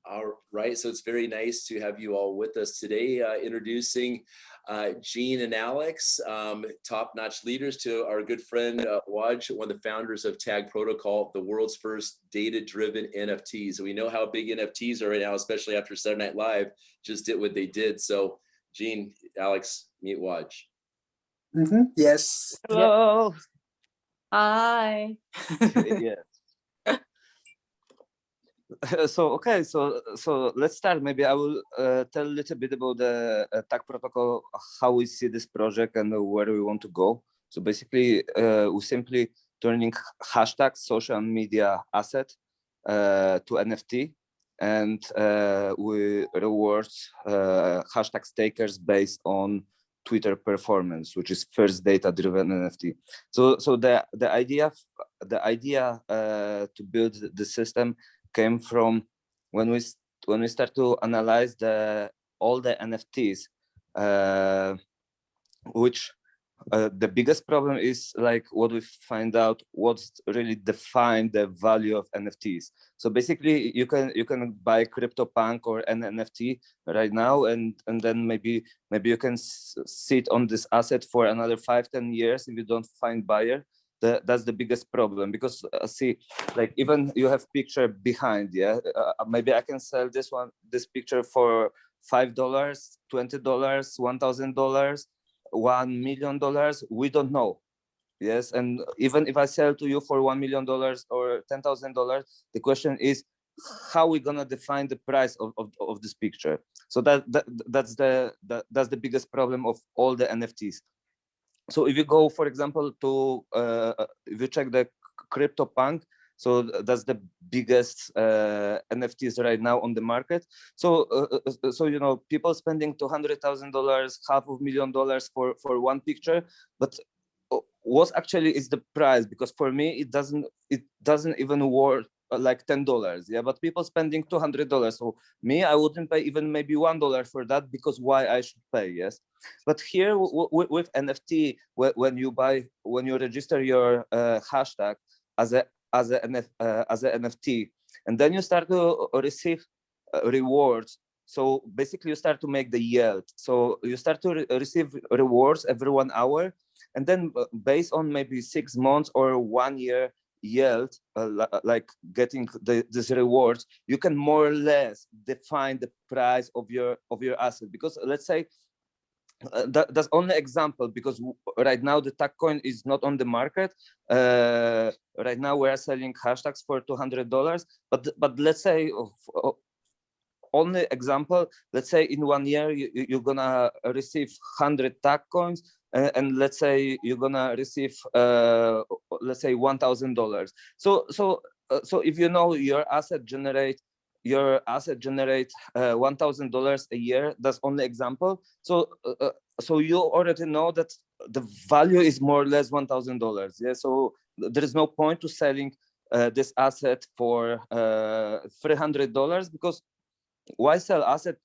All right, so it's very nice to have you all with us today. Introducing Jean and Alex, top-notch leaders, to our good friend Woj, one of the founders of Tag Protocol, the world's first data-driven NFTs. We know how big NFTs are right now, especially after Saturday Night Live just did what they did. So, Jean, Alex, meet Woj. Yes. Hello. Hi. Yeah. So let's start. Maybe I will tell a little bit about the Tag Protocol, how we see this project and where we want to go. So basically, we simply turning hashtags, social media asset, to NFT, and we reward hashtag stakers based on Twitter performance, which is first data-driven NFT. So the idea to build the system came from when we start to analyze all the NFTs, which the biggest problem is like what we find out what's really define the value of NFTs. So basically, you can buy CryptoPunk or an NFT right now, and then maybe you can sit on this asset for another 5-10 years if you don't find buyer. That's the biggest problem, because see, like even you have picture behind, yeah, maybe I can sell this picture for $5, $20, $1,000, $1 million. We don't know. Yes, and even if I sell to you for $1 million or $10,000, the question is how we gonna define the price of this picture. So that's the biggest problem of all the NFTs. So if you go, for example, to if you check the CryptoPunk, so that's the biggest NFTs right now on the market. So you know, people spending $200,000, $500,000 for one picture, but what actually is the price? Because for me, it doesn't even worth like $10, yeah, but people spending $200. So me, I wouldn't pay even maybe $1 for that, because why I should pay? Yes, but here with NFT, when you register your hashtag as a NFT, and then you start to receive rewards. So basically, you start to make the yield. So you start to receive rewards every 1 hour, and then based on maybe 6 months or 1 year yield, like getting these rewards, you can more or less define the price of your asset. Because let's say that's only example, because right now the tag coin is not on the market. Right now we are selling hashtags for $200, but let's say only example, let's say in 1 year you're gonna receive 100 tag coins, and let's say you're gonna receive let's say $1,000. So if you know your asset generate $1,000 a year, that's only example. So you already know that the value is more or less $1,000. Yeah, so there is no point to selling this asset for $300, because why sell asset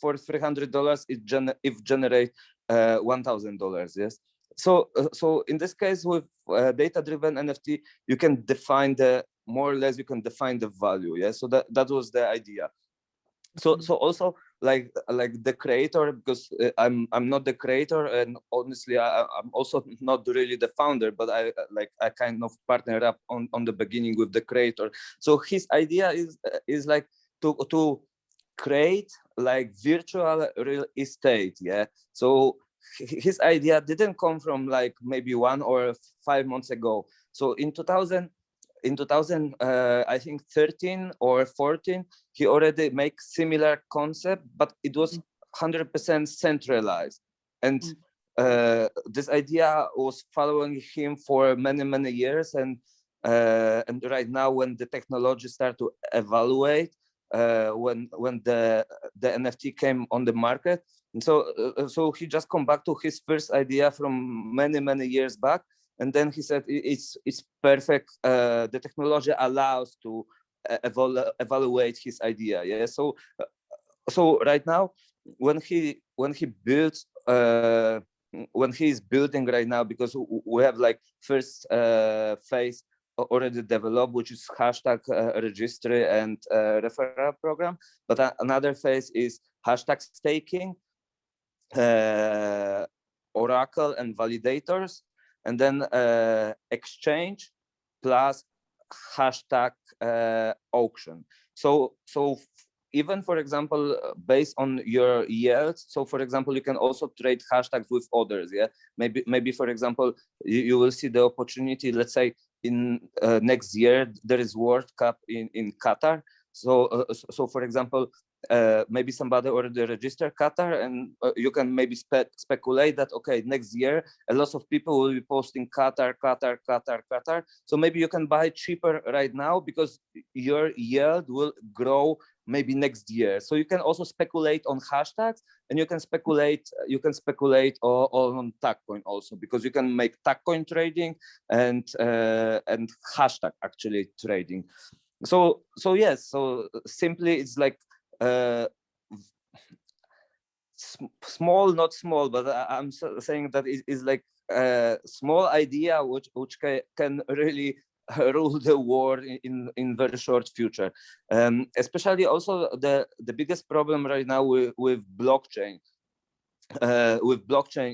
for $300 if generate $1,000? Yes. So in this case, with data-driven NFT, you can define more or less you can define the value. Yeah. So that was the idea. So also like the creator, because I'm not the creator, and honestly I'm also not really the founder, but I kind of partner up on the beginning with the creator. So his idea is like to create like virtual real estate. Yeah. So his idea didn't come from like maybe 1 or 5 months ago. So in 2000 I think 13 or 14, he already make similar concept, but it was 100% centralized. And this idea was following him for many years. And right now, when the technology start to evaluate, when the NFT came on the market, and so he just come back to his first idea from many years back, and then he said it's perfect. The technology allows to evaluate his idea. Yeah. So right now, when he builds, when he is building right now, because we have like first phase already developed, which is hashtag registry and referral program. But another phase is hashtag staking, Oracle and validators, and then exchange plus hashtag auction. So even, for example, based on your yields, so for example, you can also trade hashtags with others. Yeah, maybe for example, you will see the opportunity, let's say in next year there is World Cup in Qatar. So for example, maybe somebody already registered Qatar, and you can maybe speculate that, okay, next year a lot of people will be posting Qatar. So maybe you can buy cheaper right now because your yield will grow maybe next year. So you can also speculate on hashtags, and you can speculate on TAGcoin also, because you can make TAGcoin trading and hashtag actually trading. So yes, so simply it's like small, not small, but I'm saying that it is like a small idea which can really rule the world in very short future. Especially also the biggest problem right now with blockchain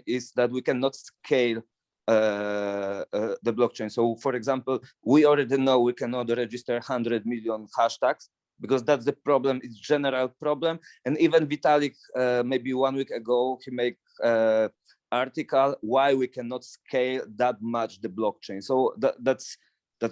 is that we cannot scale the blockchain. So for example, we already know we cannot register 100 million hashtags, because that's the problem. It's general problem. And even Vitalik, maybe 1 week ago, he made article why we cannot scale that much the blockchain. So that's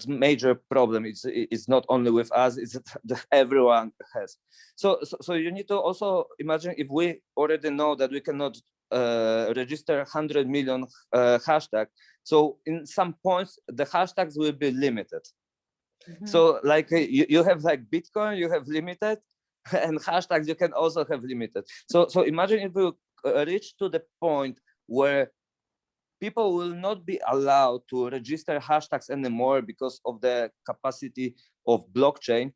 major problem. It's not only with us, it's that everyone has. So you need to also imagine, if we already know that we cannot register 100 million hashtag, so in some points the hashtags will be limited. So like you have like Bitcoin, you have limited, and hashtags you can also have limited. So imagine if we reach to the point where people will not be allowed to register hashtags anymore because of the capacity of blockchain.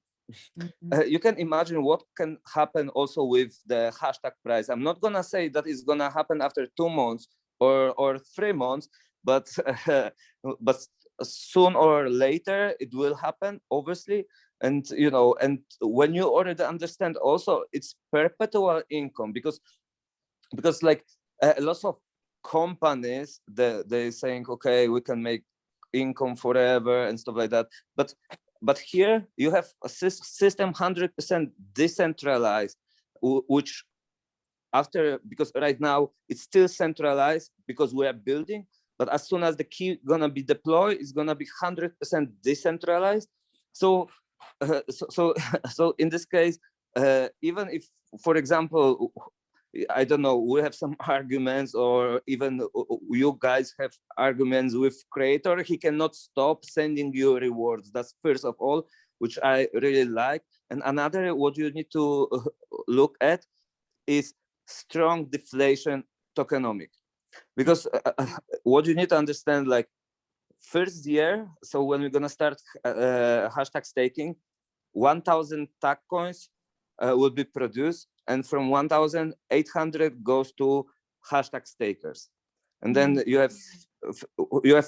You can imagine what can happen also with the hashtag price. I'm not gonna say that it's gonna happen after 2 months or 3 months, but soon or later it will happen, obviously. And you know, and when you already understand also it's perpetual income, because like a lot of companies, they're saying, okay, we can make income forever and stuff like that, but here you have a system 100% decentralized, which after, because right now it's still centralized because we are building, but as soon as the key gonna be deployed, it's gonna be 100% decentralized. So so in this case, even if, for example, I don't know, we have some arguments, or even you guys have arguments with creator, he cannot stop sending you rewards. That's first of all, which I really like. And another, what you need to look at is strong deflation tokenomic, because what you need to understand, like first year, so when we're gonna start hashtag staking, 1,000 tag coins will be produced, and from 1,800 goes to hashtag stakers. And then you have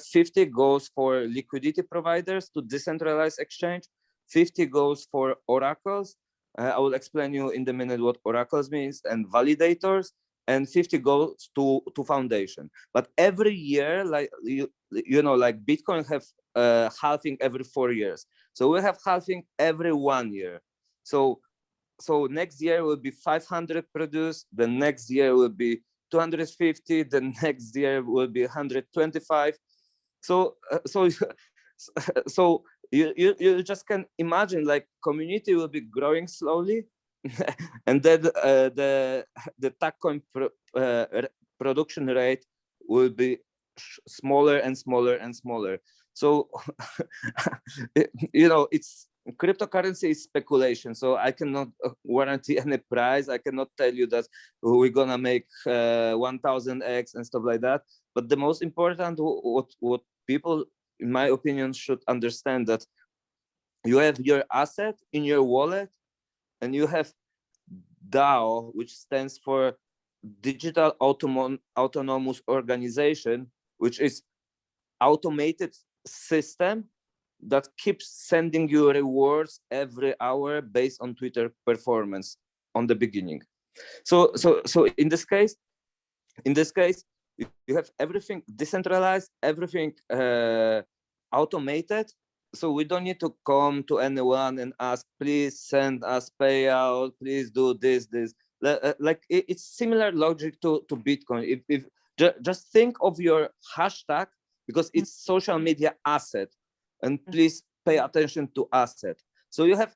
50 goes for liquidity providers to decentralized exchange, 50 goes for oracles. I will explain you in a minute what oracles means, and validators, and 50 goes to foundation. But every year, like you know, like Bitcoin have halving every 4 years. So we have halving every 1 year. So next year will be 500 produced, the next year will be 250, the next year will be 125. So so you just can imagine, like community will be growing slowly, and then the TAGcoin production rate will be smaller and smaller and smaller. So you know, it's cryptocurrency is speculation, so I cannot guarantee any price. I cannot tell you that we're gonna make 1000x and stuff like that. But the most important, what people, in my opinion, should understand, that you have your asset in your wallet, and you have DAO, which stands for Digital Autonomous Organization, which is automated system that keeps sending you rewards every hour based on Twitter performance on the beginning. So in this case, you have everything decentralized, everything automated. So we don't need to come to anyone and ask, please send us payout, please do this. Like it's similar logic to Bitcoin. If just think of your hashtag, because it's social media asset, and please pay attention to asset. So you have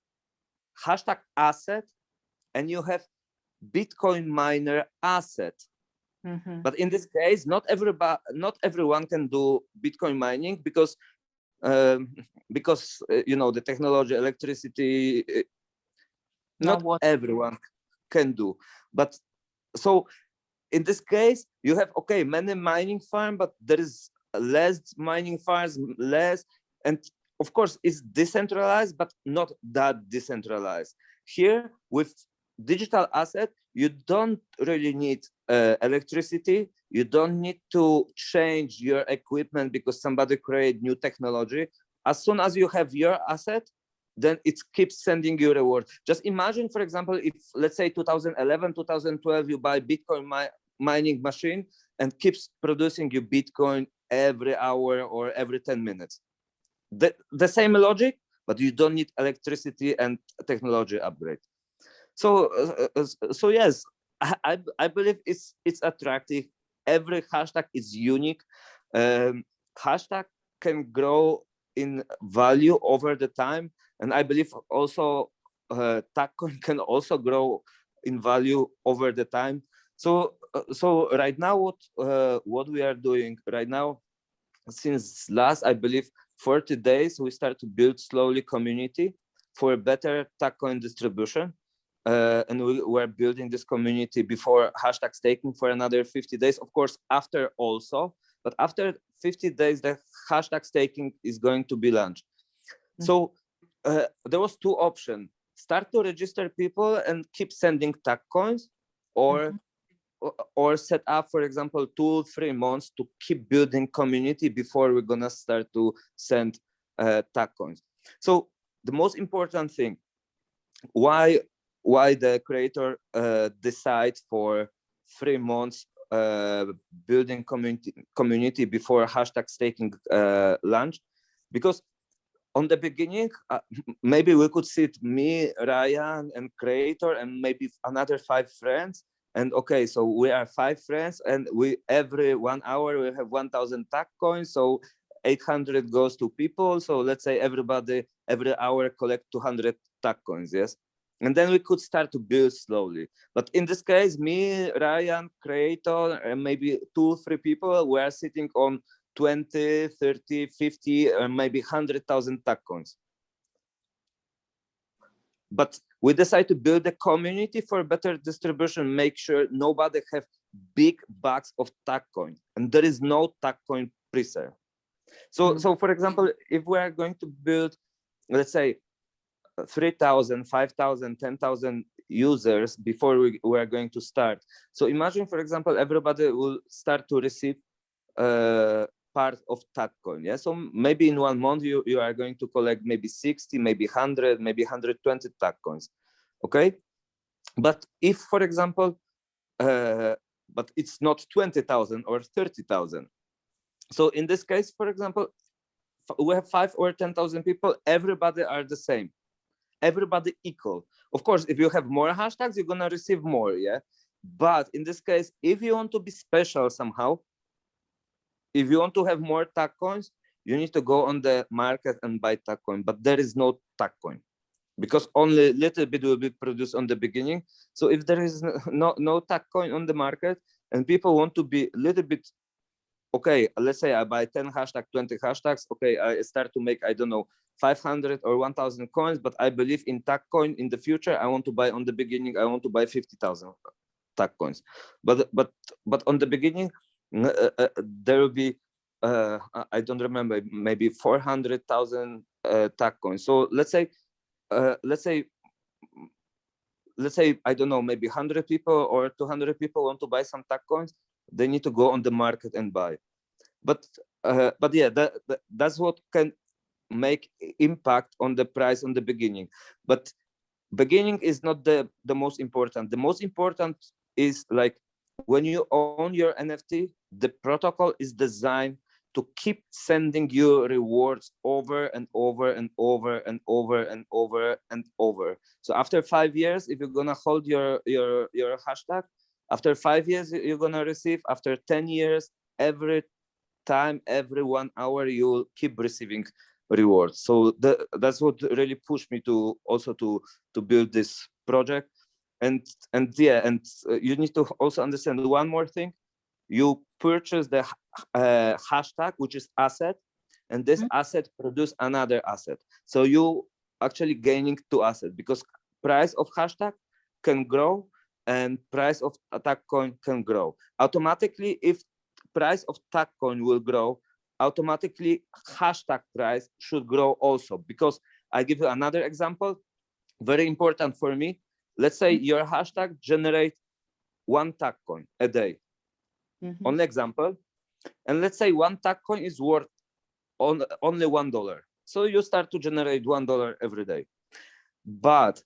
hashtag asset and you have Bitcoin miner asset. But in this case, not everyone can do Bitcoin mining because you know, the technology, electricity, not everyone can do. But so in this case, you have, okay, many mining farm, but there is less mining farms, and of course it's decentralized, but not that decentralized. Here with digital asset, you don't really need electricity. You don't need to change your equipment because somebody create new technology. As soon as you have your asset, then it keeps sending you reward. Just imagine, for example, if let's say 2011, 2012, you buy Bitcoin mining machine and keeps producing you Bitcoin every hour or every 10 minutes. The same logic, but you don't need electricity and technology upgrade. So yes, I believe it's attractive. Every hashtag is unique. Hashtag can grow in value over the time, and I believe also TAGcoin can also grow in value over the time. So right now, what we are doing right now, since last, I believe, 40 days, we start to build slowly community for better TAGcoin distribution. And we were building this community before hashtag staking for another 50 days, of course, after also, but after 50 days, the hashtag staking is going to be launched. So there was two options: start to register people and keep sending tag coins, or set up, for example, 2-3 months to keep building community before we're gonna start to send tag coins. So the most important thing, why the creator decide for 3 months building community before hashtag staking launch, because on the beginning, maybe we could sit me, Ryan, and creator, and maybe another 5 friends. And okay, so we are 5 friends, and we every 1 hour we have 1,000 tag coins. So 800 goes to people. So let's say everybody every hour collect 200 tag coins, yes. And then we could start to build slowly. But in this case, me, Ryan, creator, and maybe 2-3 people were sitting on 20, 30, 50, or maybe 100,000 tag coins. But we decided to build a community for better distribution, make sure nobody have big bags of tag coin, and there is no tag coin pre-sale. So for example, if we are going to build, let's say, 3,000, 5,000, 10,000 users before we are going to start. So imagine, for example, everybody will start to receive part of TAGcoin. Yeah, so maybe in 1 month you are going to collect maybe 60, maybe 100, maybe 120 TAGcoins. Okay, but if, for example, but it's not 20,000 or 30,000. So in this case, for example, we have 5 or 10,000 people. Everybody are the same. Everybody equal. Of course, if you have more hashtags, you're gonna receive more, yeah. But in this case, if you want to be special somehow, if you want to have more tag coins, you need to go on the market and buy tag coin. But there is no tag coin because only little bit will be produced on the beginning. So if there is no tag coin on the market and people want to be a little bit, okay, let's say I buy 10 hashtags, 20 hashtags. Okay, I start to make, I don't know, 500 or 1,000 coins, but I believe in tag coin in the future. I want to buy on the beginning, I want to buy 50,000 tag coins. But on the beginning, there will be, I don't remember, maybe 400,000 tag coins. So let's say, I don't know, maybe 100 people or 200 people want to buy some tag coins. They need to go on the market and buy. But yeah, that's what can make impact on the price on the beginning. But beginning is not the most important. The most important is like when you own your NFT, the protocol is designed to keep sending you rewards over and over and over and over and over and over. So after 5 years, if you're gonna hold your hashtag, after 5 years you're gonna receive. After 10 years, every time, every 1 hour, you will keep receiving rewards. So that's what really pushed me to also to build this project. And you need to also understand one more thing. You purchase the hashtag, which is asset, and this asset produce another asset. So you actually gaining 2 assets, because price of hashtag can grow and price of tag coin can grow automatically. If price of tag coin will grow, automatically hashtag price should grow also. Because I give you another example, very important for me. Let's say your hashtag generate 1 tag coin a day. On example, and let's say 1 tag coin is worth only $1. So you start to generate $1 every day. But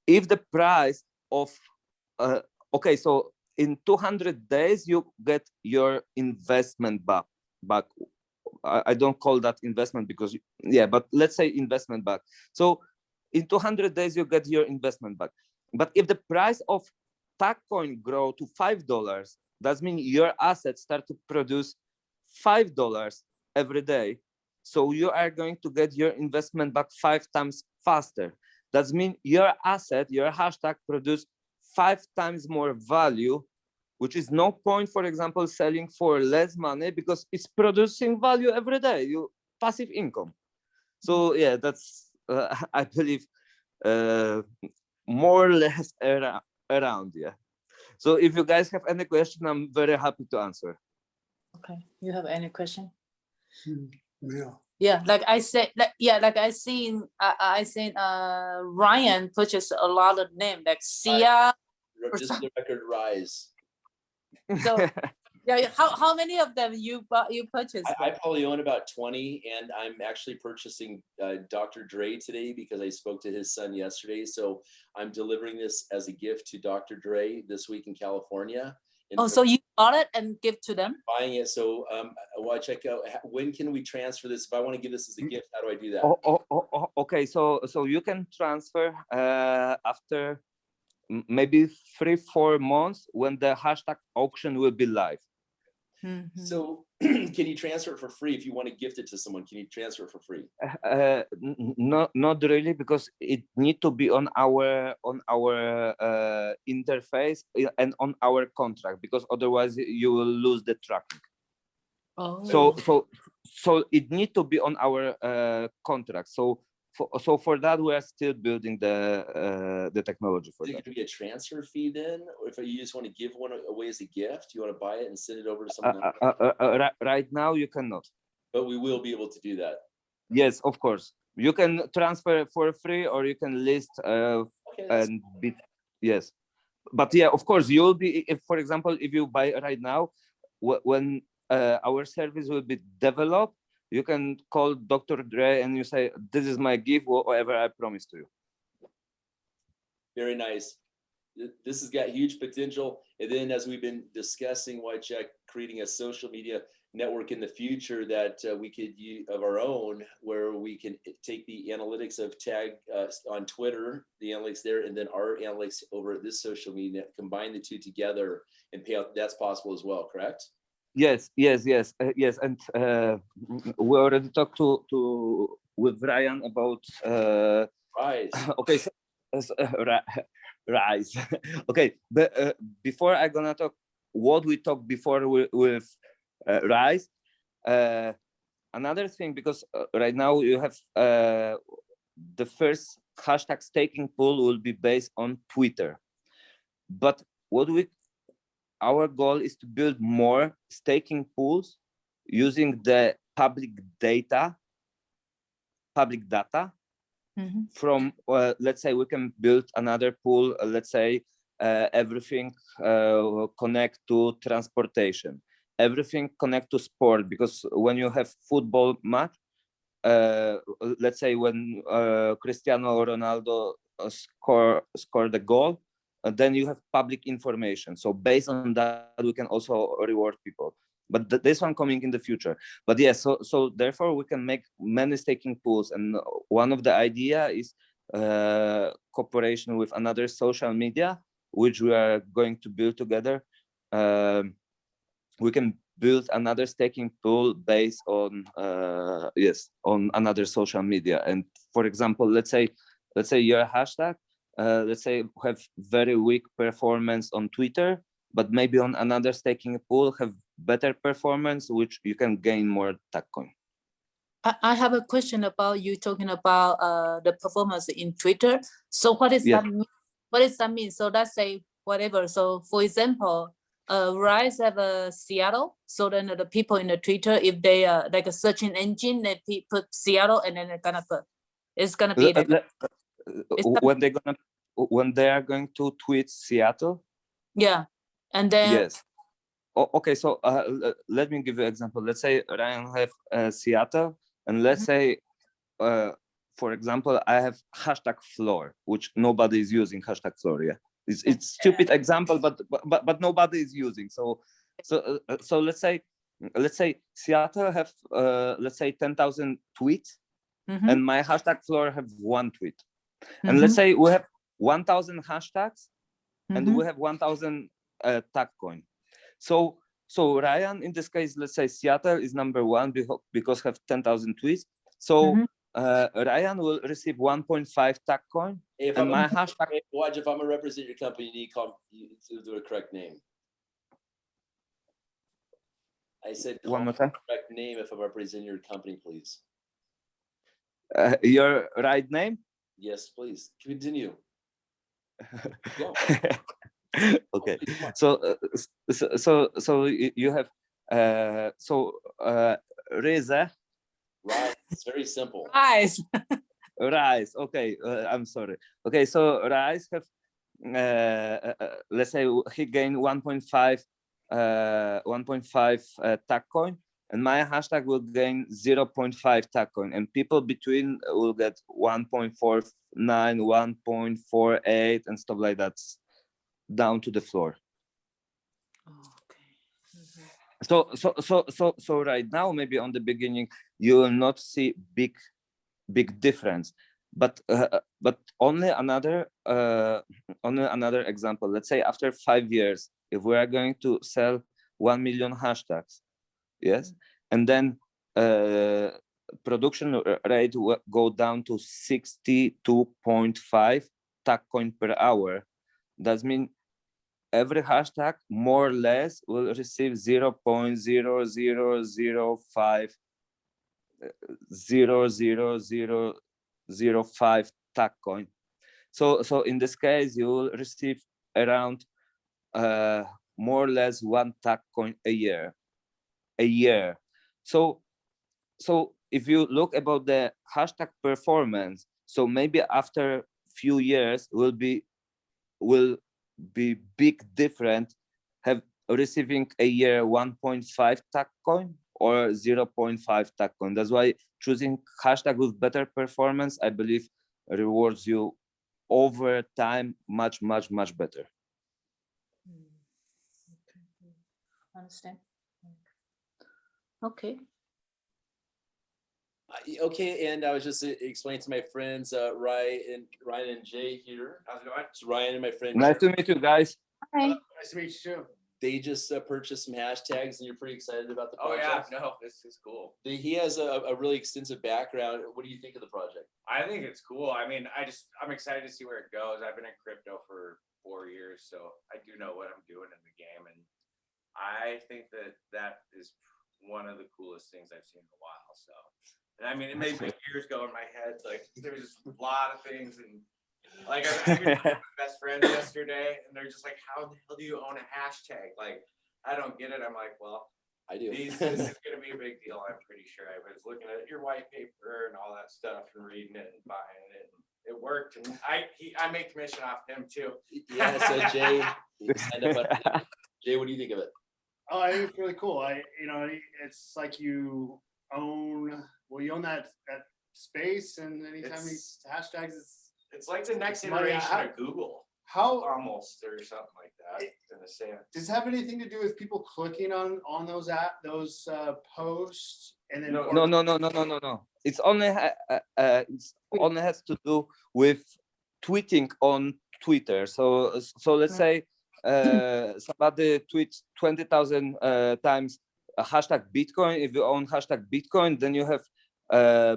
if the price of okay, so in 200 days you get your investment back. I don't call that investment because but let's say investment back. So in 200 days you get your investment back. But if the price of tag coin grow to $5, that means your assets start to produce $5 every day. So you are going to get your investment back 5 times faster. That means your asset, your hashtag, produce 5 times more value, which is no point, for example, selling for less money, because it's producing value every day. You passive income. So yeah, that's I believe more or less around. Yeah. So if you guys have any question, I'm very happy to answer. Okay, you have any question? Yeah. Yeah, like I said, like I seen Ryan purchased a lot of name like Sia. Just the record rise. So yeah, how many of them you purchased? I probably own about 20, and I'm actually purchasing Dr. Dre today because I spoke to his son yesterday. So I'm delivering this as a gift to Dr. Dre this week in California. Oh, so you bought it and give to them? Buying it. So Wojciech, when can we transfer this? If I want to give this as a gift, how do I do that? Okay, so you can transfer after maybe 3-4 months when the hashtag auction will be live. So can you transfer it for free? If you want to gift it to someone, can you transfer it for free? Not really, because it need to be on our interface and on our contract, because otherwise you will lose the tracking. Oh. So it need to be on our contract. So for that, we are still building the technology for that. Is there going to be a transfer fee then? Or if you just want to give one away as a gift, you want to buy it and send it over to someone else? Right now, you cannot. But we will be able to do that. Yes, of course. You can transfer for free, or you can list and bid. Yes. But yeah, of course, you will be, if, for example, if you buy right now, when our service will be developed, you can call Dr. Dre and you say, this is my gift, whatever I promised to you. Very nice. This has got huge potential. And then as we've been discussing, Wojciech, creating a social media network in the future that we could use of our own, where we can take the analytics of Tag on Twitter, the analytics there, and then our analytics over at this social media, combine the two together and pay out. That's possible as well, correct? Yes. And we already talked with Ryan about Rise. Okay, rise. Okay, but before I'm gonna talk what we talked before with rise, another thing, because right now you have the first hashtag staking pool will be based on Twitter, but our goal is to build more staking pools using the public data from, let's say we can build another pool, let's say everything connect to transportation, everything connect to sport, because when you have football match, let's say when Cristiano Ronaldo scored a goal, then you have public information. So based on that, we can also reward people. But this one coming in the future. But yes, so therefore we can make many staking pools, and one of the idea is cooperation with another social media, which we are going to build together. We can build another staking pool based on on another social media. And for example, let's say your hashtag, let's say have very weak performance on Twitter, but maybe on another staking pool have better performance, which you can gain more tag coin. I have a question about you talking about the performance in Twitter. So what is that mean? What does that mean? So let's say whatever. So for example, Rise have a Seattle. So then the people in the Twitter, if they like a searching engine, they put Seattle and then they're gonna put, it's gonna be like, when they are going to tweet Seattle. Yeah, and then yes. Okay, so let me give you an example. Let's say Ryan have Seattle, and let's say, for example, I have hashtag floor, which nobody is using hashtag floor. Yeah, it's stupid example, but nobody is using. So let's say Seattle have let's say 10,000 tweets, and my hashtag floor have one tweet, and let's say we have 1,000 hashtags, and we have 1,000 tag coin. So Ryan, in this case, let's say Seattle is number one because have 10,000 tweets. So Ryan will receive 1.5 tag coin. If and I'm my hashtag. Watch, if I'm gonna represent your company, you need to do a correct name. I said one more time. Correct name if I'm representing your company, please. Your right name? Yes, please. Continue. Go. Okay. So you have Reza. Right. It's very simple. Rise. Rise. Okay. I'm sorry. Okay. So Rise have let's say he gained 1.5 tag coin, and my hashtag will gain 0.5 tag coin, and people between will get 1.49, 1.48, and stuff like that, down to the floor. So right now, maybe on the beginning, you will not see big difference, but only another example. Let's say after 5 years, if we are going to sell 1 million hashtags, yes, and then production rate will go down to 62.5 tag coin per hour. That means every hashtag more or less will receive 0.00005 0.00005 tag coin. So in this case, you will receive around more or less 1 tag coin a year. So if you look about the hashtag performance, so maybe after few years will be big different, have receiving a year 1.5 tag coin or 0.5 tag coin. That's why choosing hashtag with better performance, I believe, rewards you over time much better. Understand. Okay. Okay, and I was just explaining to my friends Ryan and Jay here. How's it going? It's Ryan and my friend. Nice to meet you guys. Hi. Nice to meet you too. They just purchased some hashtags, and you're pretty excited about the project. Oh yeah, no, this is cool. He has a really extensive background. What do you think of the project? I think it's cool. I mean, I'm excited to see where it goes. I've been in crypto for 4 years, so I do know what I'm doing in the game, and I think that is one of the coolest things I've seen in a while. So, and I mean, it made my ears go in my head. Like there's a lot of things, and like I was with my best friend yesterday, and they're just like, "How the hell do you own a hashtag?" Like, I don't get it. I'm like, "Well, I do. This is going to be a big deal. I'm pretty sure." I was looking at your white paper and all that stuff, and reading it and buying it. And it worked, and I make commission off him too. Yeah. So Jay, signed up on Jay, what do you think of it? Oh, I think it's really cool. It's like you own Well, you own that space, and anytime It's- these hashtags, It's like the next It's money. iteration of Google, how almost, or something like that, in a sense. does it have anything to do with people clicking on those posts and then? No, No. It's only has to do with tweeting on Twitter. So let's say somebody tweets 20,000 times a hashtag Bitcoin. If you own hashtag Bitcoin, then you have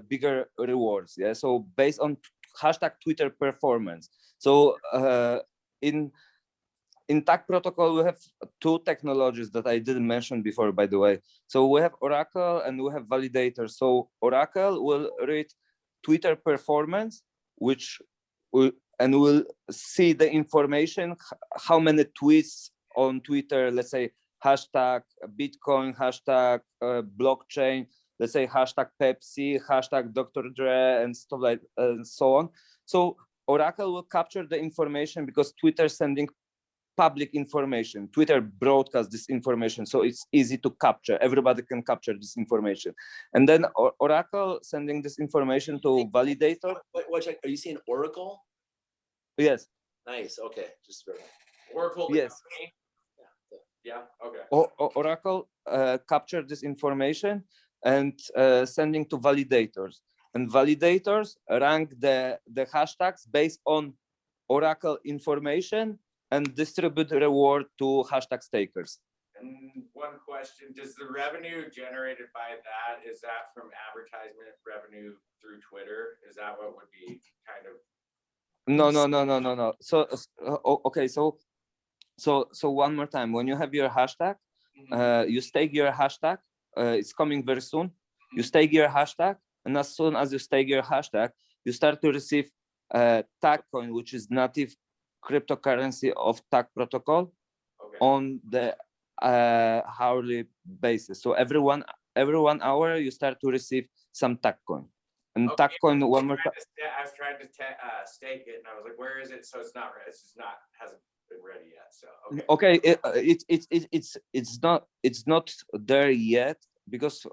bigger rewards. Yeah. So based on hashtag Twitter performance. So in TAGProtocol, we have two technologies that I didn't mention before, by the way. So we have Oracle and we have Validator. So Oracle will read Twitter performance, and will see the information, how many tweets on Twitter, let's say hashtag Bitcoin, hashtag blockchain, let's say hashtag Pepsi, hashtag Dr. Dre, and stuff like and so on. So Oracle will capture the information because Twitter sending public information. Twitter broadcasts this information, so it's easy to capture. Everybody can capture this information. And then Oracle sending this information to Validator. Wait, Wojciech, are you saying Oracle? Yes. Nice. Okay. Just very Oracle. the Yes. company? Yeah, okay. Oracle capture this information and sending to validators. And validators rank the hashtags based on Oracle information and distribute reward to hashtag stakers. And one question, does the revenue generated by that, is that from advertisement revenue through Twitter? Is that what would be kind of? No. So okay, so one more time. When you have your hashtag, you stake your hashtag. It's coming very soon. You stake your hashtag, and as soon as you stake your hashtag, you start to receive tag coin, which is native cryptocurrency of TAGProtocol, Okay. on the hourly basis. So every one hour you start to receive some tag coin. And Okay. tag coin one more time. I was trying to stake it, and I was like, where is it? So it's not, it's just not, hasn't been ready yet, so, okay. It's not there yet, because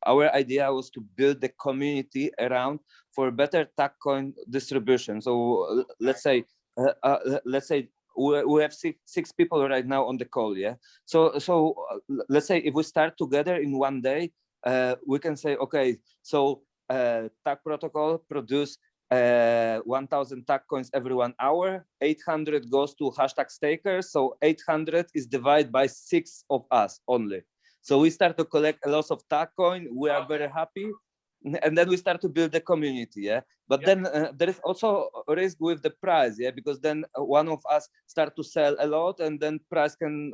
our idea was to build the community around for better tag coin distribution. So let's say we have six people right now on the call. Yeah. So let's say if we start together in one day, we can say, okay, so TAGProtocol produce 1,000 tag coins every 1 hour. 800 goes to hashtag stakers. So 800 is divided by 6 of us only. So we start to collect a lot of tag coin. We are very happy. And then we start to build the community. Yeah. But then there is also a risk with the price. Yeah. Because then one of us start to sell a lot, and then price can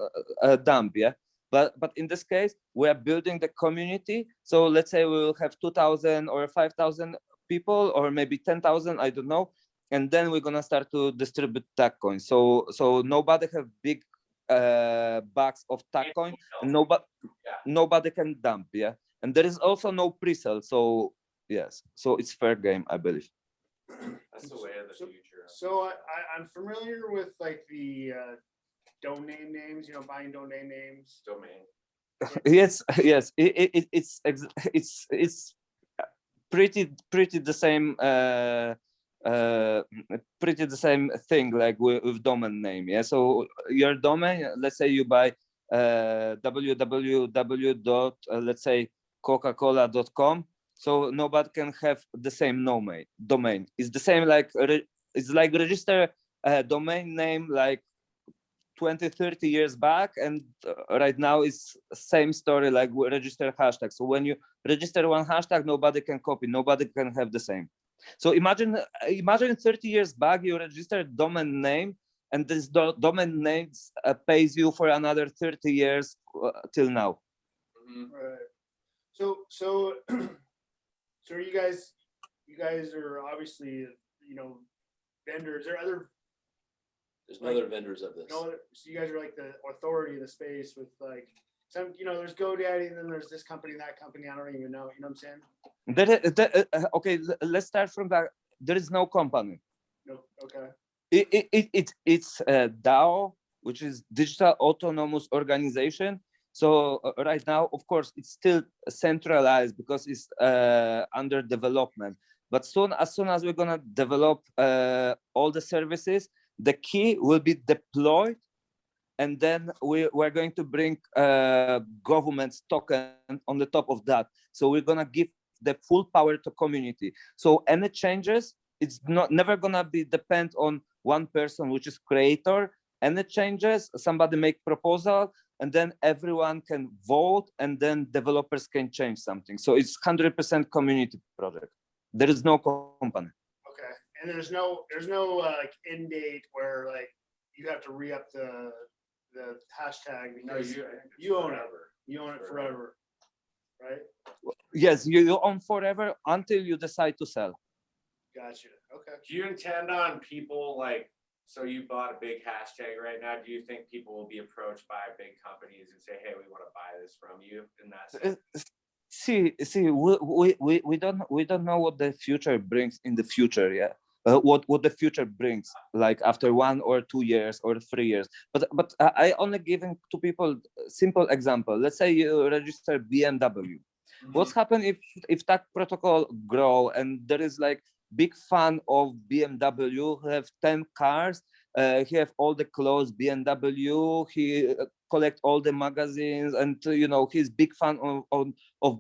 dump. Yeah. But in this case, we are building the community. So let's say we will have 2,000 or 5,000 people, or maybe 10,000, I don't know. And then we're gonna start to distribute tag coins. So nobody have big bags of tag coin, and nobody can dump. Yeah. And there is also no pre-sale. So yes, so it's fair game, I believe. That's the way of the future. So I'm familiar with like the domain names, buying domain names. Domain. Yes. It's pretty the same. Pretty the same thing like with domain name. Yeah. So your domain, let's say you buy www. Let's say coca-cola.com. So nobody can have the same domain. It's the same, like it's like register a domain name like 20-30 years back, and right now it's same story, like we register hashtag. So when you register one hashtag, nobody can copy, nobody can have the same. So imagine 30 years back you registered domain name, and this domain name pays you for another 30 years till now. Right. So you guys are obviously vendors. There's no other vendors of this. So you guys are like the authority in the space with like some, there's GoDaddy, and then there's this company, that company. I don't even know. You know what I'm saying? Okay, let's start from that. There is no company. No. Okay. It's a DAO, which is digital autonomous organization. So right now, of course, it's still centralized because it's under development. But as soon as we're gonna develop all the services, the key will be deployed, and then we're going to bring government's token on the top of that. So we're gonna give the full power to community. So any changes, it's never gonna be depend on one person, which is creator. Any changes, somebody make proposal, and then everyone can vote, and then developers can change something. So it's 100% community project. There is no company. Okay, and there's no like end date where like you have to re-up the hashtag because you own it. You own it forever, right? Yes, you own forever until you decide to sell. Gotcha. Okay. Do you intend on people like, so you bought a big hashtag right now, do you think people will be approached by big companies and say, hey, we want to buy this from you? And that's See, we don't know what the future brings in the future. Yeah, what the future brings, like after 1 or 2 years or 3 years. But I only giving to people simple example. Let's say you register BMW. What's happened if TAGProtocol grow and there is like big fan of BMW, have 10 cars, he have all the clothes BMW, he collect all the magazines, and you know, he's big fan of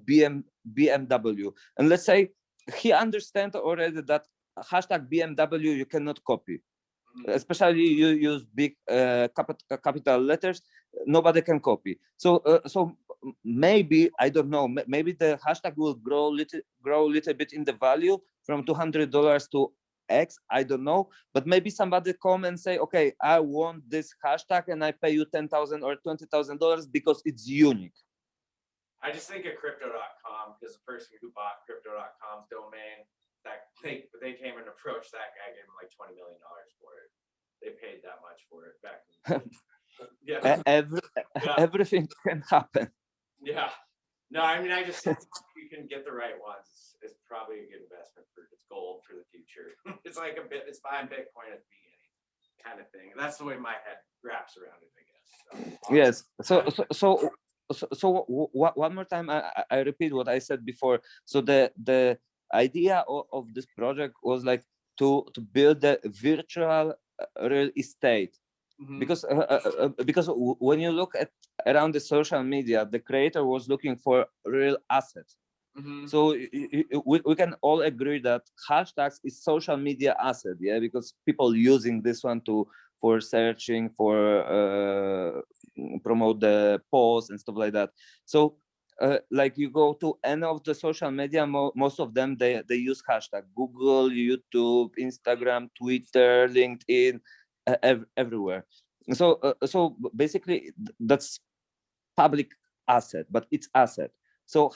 BMW. And let's say he understand already that hashtag BMW you cannot copy, especially you use big capital letters, nobody can copy. So so maybe, I don't know, maybe the hashtag will grow little bit in the value from $200 to X, I don't know, but maybe somebody come and say, okay, I want this hashtag and I pay you $10,000 or $20,000 because it's unique. I just think of crypto.com because the person who bought crypto.com's domain, that they came and approached that guy, gave him like $20 million for it. They paid that much for it back in Everything can happen. Yeah. No, I mean, I just think if you can get the right ones, it's probably a good investment for it's gold for the future. It's like it's buying Bitcoin at the beginning kind of thing. That's the way my head wraps around it, I guess. So, yes. So one more time, I repeat what I said before. So the idea of this project was like to build a virtual real estate. Because when you look at around the social media, the creator was looking for real assets. So we can all agree that hashtags is social media asset, yeah, because people using this one for searching, for promote the posts and stuff like that. So like you go to any of the social media, most of them they use hashtag. Google, YouTube, Instagram, Twitter, LinkedIn, everywhere. So so basically that's public asset, but it's asset. So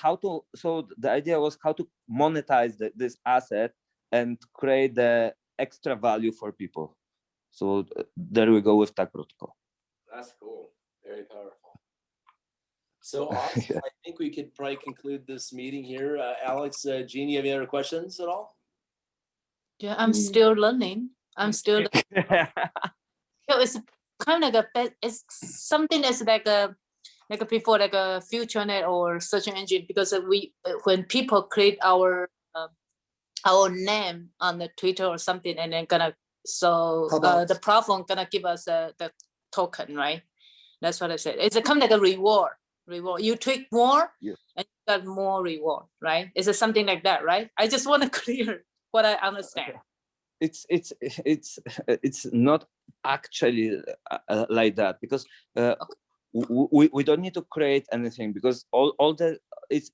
the idea was how to monetize this asset and create the extra value for people. So there we go with TAGProtocol. That's cool. Very powerful. So awesome. Yeah. I think we could probably conclude this meeting here. Alex, Jeannie, have you any other questions at all? Yeah, I'm still learning. I'm still. It's kind of like it's something that's like a before like a future net or search engine, because when people create our name on the Twitter or something, and then the platform gonna give us the token, right? That's what I said. It's a kind of like a reward. You tweet more, yeah, and you got more reward, right? Is it something like that, right? I just want to clear what I understand. It's not actually like that, because we don't need to create anything, because all the it's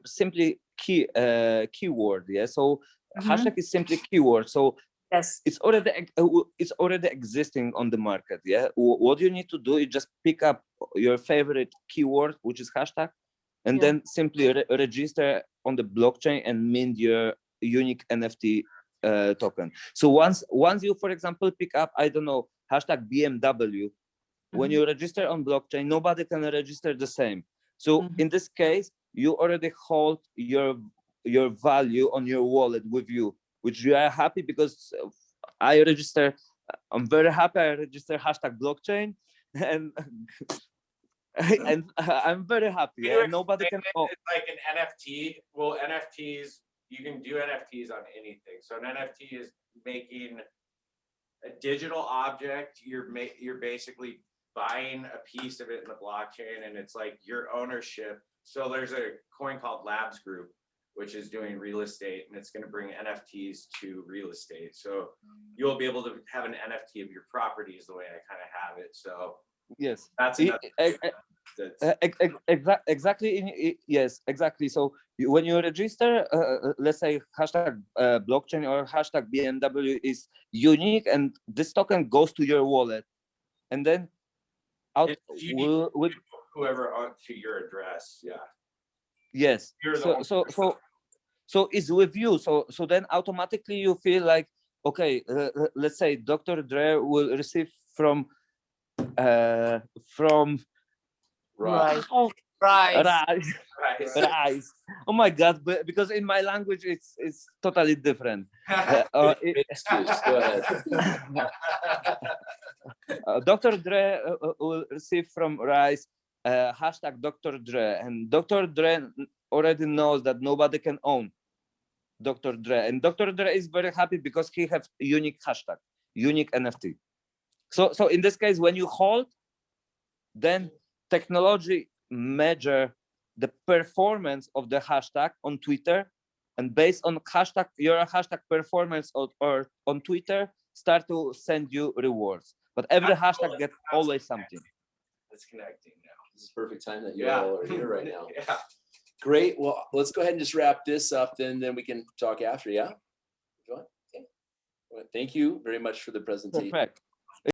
simply keyword, yeah. So hashtag is simply keyword, so yes, it's already existing on the market, yeah. What you need to do is just pick up your favorite keyword, which is hashtag, and then simply register on the blockchain and mint your unique NFT token. So once you, for example, pick up, I don't know, hashtag BMW, when you register on blockchain, nobody can register the same. So in this case, you already hold your value on your wallet with you, which you are happy, because I'm very happy I register hashtag blockchain, and And I'm very happy. You And nobody can. explain it, it's like an NFT. Well, NFTs, you can do NFTs on anything. So an NFT is making a digital object. You're basically buying a piece of it in the blockchain, and it's like your ownership. So there's a coin called Labs Group, which is doing real estate, and it's going to bring NFTs to real estate. So you'll be able to have an NFT of your property is the way I kind of have it. So Yes. that's another Exactly. Yes, exactly. So when you register, let's say hashtag blockchain or hashtag BMW is unique, and this token goes to your wallet, and then out It's unique will whoever to your address. Yeah. yes. You're the So it's with you. So then automatically you feel like, okay, let's say Dr. Dre will receive from Right. oh, Right. rice. Oh my God! Because in my language it's totally different. Great excuse. Go ahead. Dr. Dre will receive from Rice hashtag Dr. Dre, and Dr. Dre already knows that nobody can own Dr. Dre, and Dr. Dre is very happy because he has unique hashtag, unique NFT. So in this case, when you hold, then technology measure the performance of the hashtag on Twitter, and based on your hashtag performance or on Twitter, start to send you rewards. But every hashtag gets always something. It's connecting now. This is perfect time that you all are here right now. Yeah. Great. Well, let's go ahead and just wrap this up, then we can talk after. Yeah. Go on. Okay. Well, thank you very much for the presentation. Perfect.